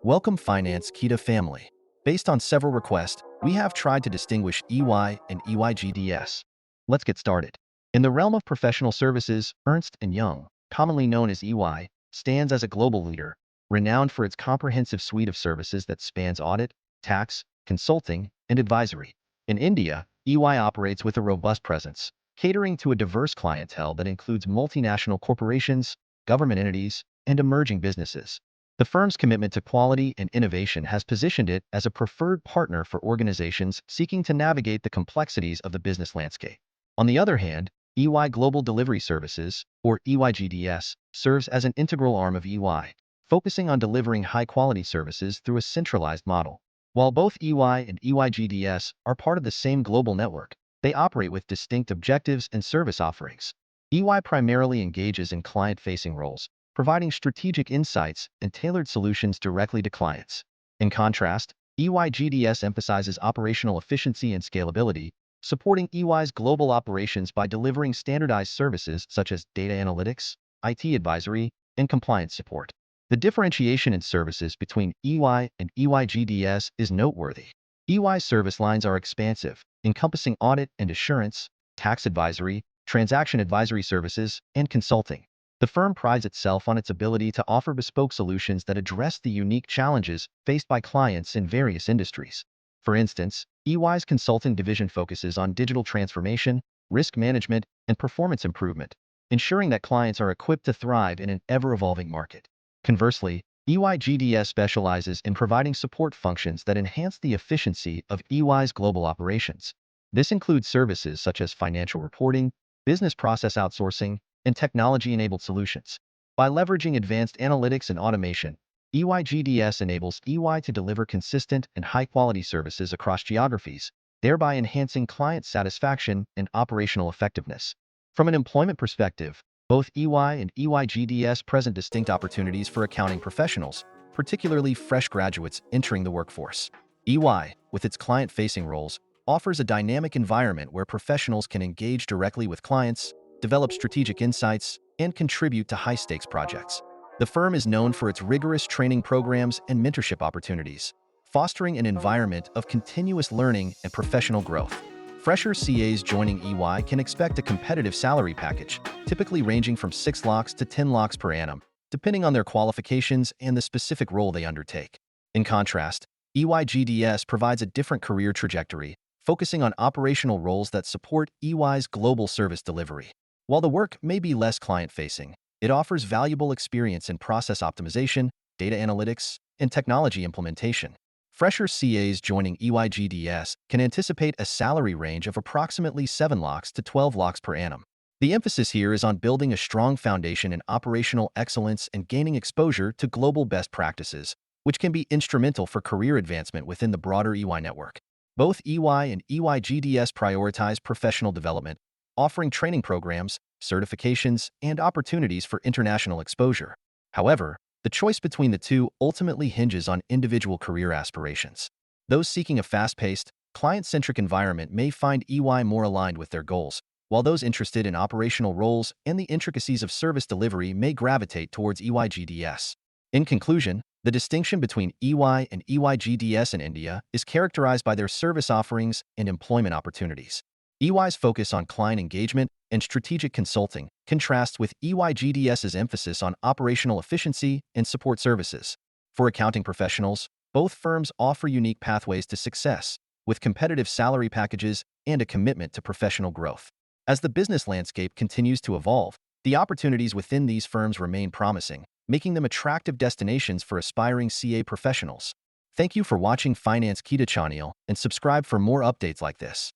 Welcome Finance Kita family. Based on several requests, we have tried to distinguish EY and EY GDS. Let's get started. In the realm of professional services, Ernst and Young, commonly known as EY, stands as a global leader, renowned for its comprehensive suite of services that spans audit, tax, consulting, and advisory. In India, EY operates with a robust presence, catering to a diverse clientele that includes multinational corporations, government entities, and emerging businesses. The firm's commitment to quality and innovation has positioned it as a preferred partner for organizations seeking to navigate the complexities of the business landscape. On the other hand, EY Global Delivery Services, or EY/GDS, serves as an integral arm of EY, focusing on delivering high-quality services through a centralized model. While both EY and EY/GDS are part of the same global network, they operate with distinct objectives and service offerings. EY primarily engages in client-facing roles, providing strategic insights and tailored solutions directly to clients. In contrast, EY/GDS emphasizes operational efficiency and scalability, supporting EY's global operations by delivering standardized services such as data analytics, IT advisory, and compliance support. The differentiation in services between EY and EY/GDS is noteworthy. EY's service lines are expansive, encompassing audit and assurance, tax advisory, transaction advisory services, and consulting. The firm prides itself on its ability to offer bespoke solutions that address the unique challenges faced by clients in various industries. For instance, EY's consulting division focuses on digital transformation, risk management, and performance improvement, ensuring that clients are equipped to thrive in an ever-evolving market. Conversely, EY/GDS specializes in providing support functions that enhance the efficiency of EY's global operations. This includes services such as financial reporting, business process outsourcing, and technology-enabled solutions. By leveraging advanced analytics and automation, EY/GDS enables EY to deliver consistent and high-quality services across geographies, thereby enhancing client satisfaction and operational effectiveness. From an employment perspective, both EY and EY/GDS present distinct opportunities for accounting professionals, particularly fresh graduates entering the workforce. EY, with its client-facing roles, offers a dynamic environment where professionals can engage directly with clients, develop strategic insights, and contribute to high-stakes projects. The firm is known for its rigorous training programs and mentorship opportunities, fostering an environment of continuous learning and professional growth. Fresher CAs joining EY can expect a competitive salary package, typically ranging from 6 lakhs to 10 lakhs per annum, depending on their qualifications and the specific role they undertake. In contrast, EY/GDS provides a different career trajectory, focusing on operational roles that support EY's global service delivery. While the work may be less client-facing, it offers valuable experience in process optimization, data analytics, and technology implementation. Fresher CAs joining EY/GDS can anticipate a salary range of approximately 7 lakhs to 12 lakhs per annum. The emphasis here is on building a strong foundation in operational excellence and gaining exposure to global best practices, which can be instrumental for career advancement within the broader EY network. Both EY and EY/GDS prioritize professional development, offering training programs, certifications, and opportunities for international exposure. However, the choice between the two ultimately hinges on individual career aspirations. Those seeking a fast-paced, client-centric environment may find EY more aligned with their goals, while those interested in operational roles and the intricacies of service delivery may gravitate towards EY/GDS. In conclusion, the distinction between EY and EY/GDS in India is characterized by their service offerings and employment opportunities. EY's focus on client engagement and strategic consulting contrasts with EY/GDS's emphasis on operational efficiency and support services. For accounting professionals, both firms offer unique pathways to success, with competitive salary packages and a commitment to professional growth. As the business landscape continues to evolve, the opportunities within these firms remain promising, making them attractive destinations for aspiring CA professionals. Thank you for watching Finance Kita channel and subscribe for more updates like this.